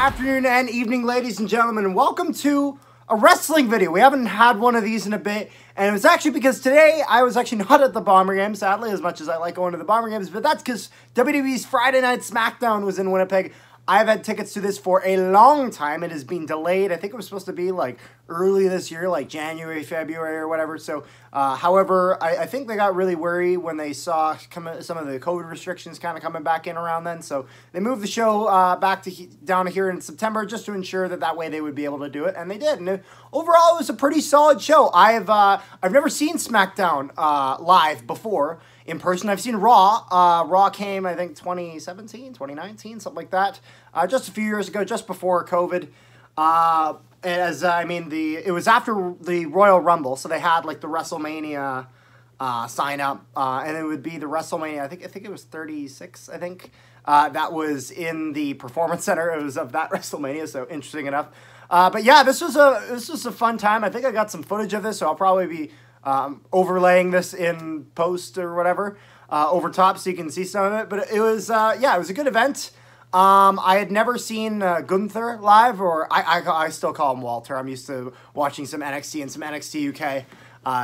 afternoon and evening, ladies and gentlemen, and welcome to a wrestling video. We haven't had one of these in a bit, and it was actually because today I was actually not at the Bomber game, sadly, as much as I like going to the Bomber games, but that's because WWE's Friday Night Smackdown was in Winnipeg. I've had tickets to this for a long time. It has been delayed. I think it was supposed to be like early this year, like January, February, or whatever. So, however, I think they got really worried when they saw some of the COVID restrictions kind of coming back in around then. So they moved the show back to down here in September just to ensure that way they would be able to do it, and they did. And overall, it was a pretty solid show. I've never seen SmackDown live before. In person, I've seen Raw. Raw came, I think, 2017, 2019, something like that. Just a few years ago, just before COVID. It was after the Royal Rumble, so they had like the WrestleMania sign up, and it would be the WrestleMania. I think it was 36. I think that was in the Performance Center. It was of that WrestleMania, so interesting enough. But yeah, this was a fun time. I think I got some footage of this, so I'll probably be overlaying this in post or whatever over top so you can see some of it. But it was, it was a good event. I had never seen Gunther live, or I still call him Walter. I'm used to watching some NXT and some NXT UK,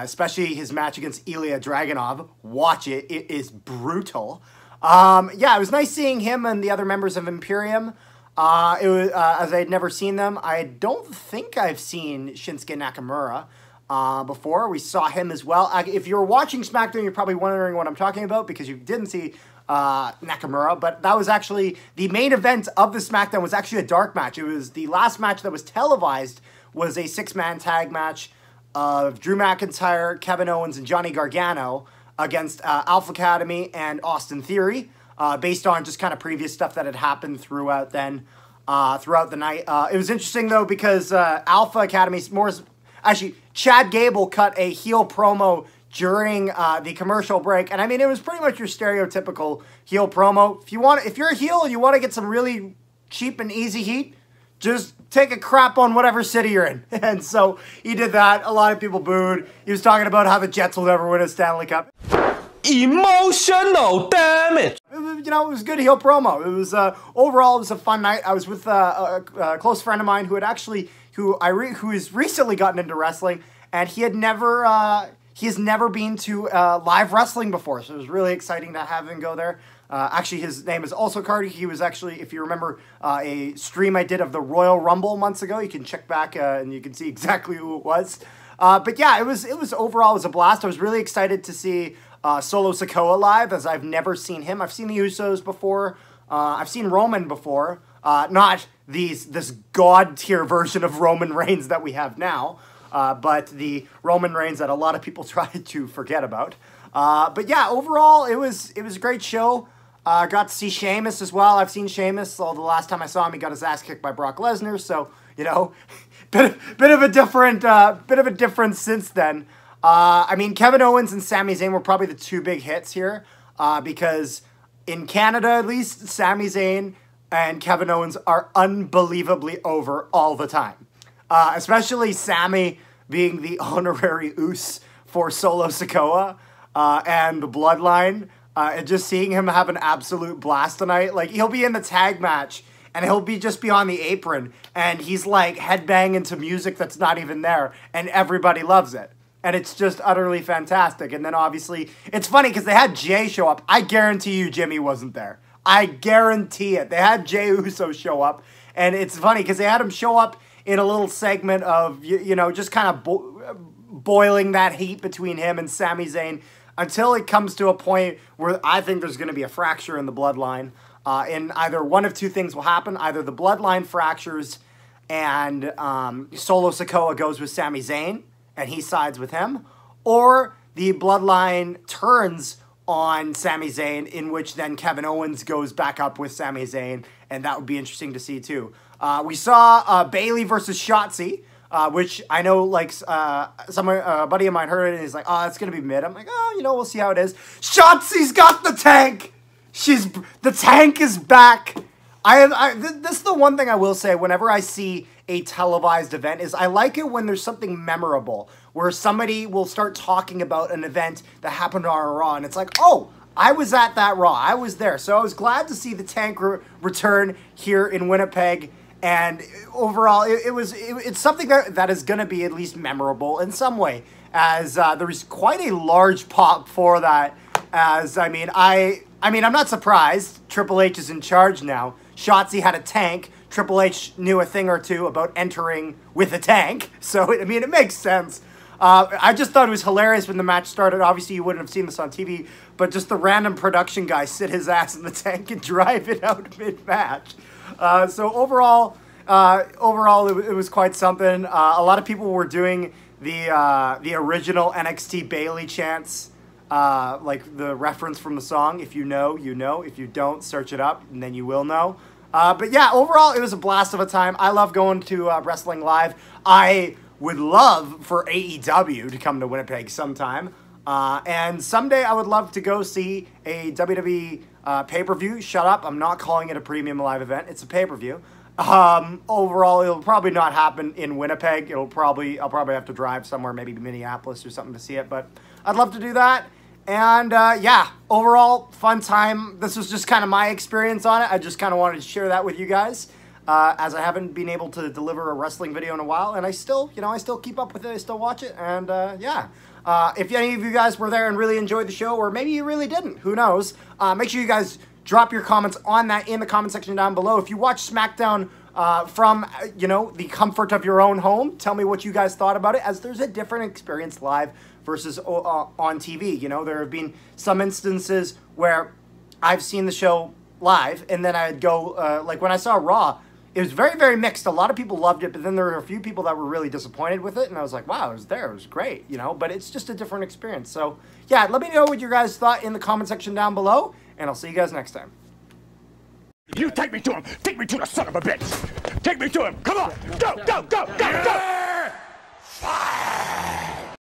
especially his match against Ilya Dragunov. Watch it. It is brutal. It was nice seeing him and the other members of Imperium. It was, as I had never seen them. I don't think I've seen Shinsuke Nakamura before. We saw him as well. If you're watching SmackDown, you're probably wondering what I'm talking about because you didn't see Nakamura, but that was actually the main event of the SmackDown. Was actually a dark match. It was the last match that was televised, was a 6-man tag match of Drew McIntyre, Kevin Owens, and Johnny Gargano against Alpha Academy and Austin Theory, based on just kind of previous stuff that had happened throughout the night. It was interesting though because Alpha Academy actually, Chad Gable cut a heel promo during the commercial break, and I mean, it was pretty much your stereotypical heel promo. If you're a heel and you want to get some really cheap and easy heat, just take a crap on whatever city you're in. And so he did that. A lot of people booed. He was talking about how the Jets will never win a Stanley Cup. Emotional damage. It was a good heel promo. It was overall, it was a fun night. I was with a close friend of mine who has recently gotten into wrestling, and he has never been to live wrestling before, so it was really exciting to have him go there. Actually, his name is also Cardi. He was actually, if you remember, a stream I did of the Royal Rumble months ago. You can check back and you can see exactly who it was. But yeah, it was overall, it was a blast. I was really excited to see Solo Sikoa live, as I've never seen him. I've seen the Usos before. I've seen Roman before. Not this god-tier version of Roman Reigns that we have now, but the Roman Reigns that a lot of people try to forget about. But yeah, overall, it was a great show. Got to see Sheamus as well. I've seen Sheamus, although the last time I saw him, he got his ass kicked by Brock Lesnar. So, bit of a difference since then. I mean, Kevin Owens and Sami Zayn were probably the two big hits here, because in Canada, at least, Sami Zayn and Kevin Owens are unbelievably over all the time. Especially Sami being the honorary Uso for Solo Sikoa and the Bloodline. And just seeing him have an absolute blast tonight. Like, he'll be in the tag match, and he'll be on the apron, and he's like headbanging to music that's not even there, and everybody loves it. And it's just utterly fantastic. And then obviously, it's funny because they had Jay show up. I guarantee you Jimmy wasn't there. I guarantee it. They had Jay Uso show up, and it's funny because they had him show up in a little segment of, just kind of boiling that heat between him and Sami Zayn, until it comes to a point where I think there's going to be a fracture in the Bloodline. And either one of two things will happen. Either the Bloodline fractures and Solo Sikoa goes with Sami Zayn and he sides with him, or the Bloodline turns on Sami Zayn, in which then Kevin Owens goes back up with Sami Zayn, and that would be interesting to see too. We saw Bayley versus Shotzi, which I know, like, a buddy of mine heard it, and he's like, oh, it's going to be mid. I'm like, oh, we'll see how it is. Shotzi's got the tank! The tank is back! This is the one thing I will say whenever I see a televised event, is I like it when there's something memorable, where somebody will start talking about an event that happened on Raw, and it's like, oh, I was at that Raw. I was there. So I was glad to see the tank return here in Winnipeg. And overall, it's something that is going to be at least memorable in some way, as there was quite a large pop for that. As I mean, I'm not surprised. Triple H is in charge now. Shotzi had a tank. Triple H knew a thing or two about entering with a tank, so I mean, it makes sense. I just thought it was hilarious when the match started. Obviously, you wouldn't have seen this on TV, but just the random production guy sit his ass in the tank and drive it out mid-match. So overall, it was quite something. A lot of people were doing the original NXT Bayley chants, like the reference from the song. If you know, you know. If you don't, search it up, and then you will know. But yeah, overall, it was a blast of a time. I love going to Wrestling Live. I would love for AEW to come to Winnipeg sometime. And someday I would love to go see a WWE pay-per-view. Shut up, I'm not calling it a premium live event. It's a pay-per-view. Overall, it'll probably not happen in Winnipeg. I'll probably have to drive somewhere, maybe Minneapolis or something to see it. But I'd love to do that. And yeah, overall, fun time. This was just kind of my experience on it. I just kind of wanted to share that with you guys. As I haven't been able to deliver a wrestling video in a while, and I still keep up with it, I still watch it, and yeah. If any of you guys were there and really enjoyed the show, or maybe you really didn't, who knows, make sure you guys drop your comments on that in the comment section down below. If you watch SmackDown from, the comfort of your own home, tell me what you guys thought about it, as there's a different experience live versus on TV. There have been some instances where I've seen the show live, and then I'd go, like when I saw Raw, it was very, very mixed. A lot of people loved it, but then there were a few people that were really disappointed with it, and I was like, wow, it was great, but it's just a different experience. So, yeah, let me know what you guys thought in the comment section down below, and I'll see you guys next time. You take me to him! Take me to the son of a bitch! Take me to him! Come on! Go, go, go, go, go! Fight!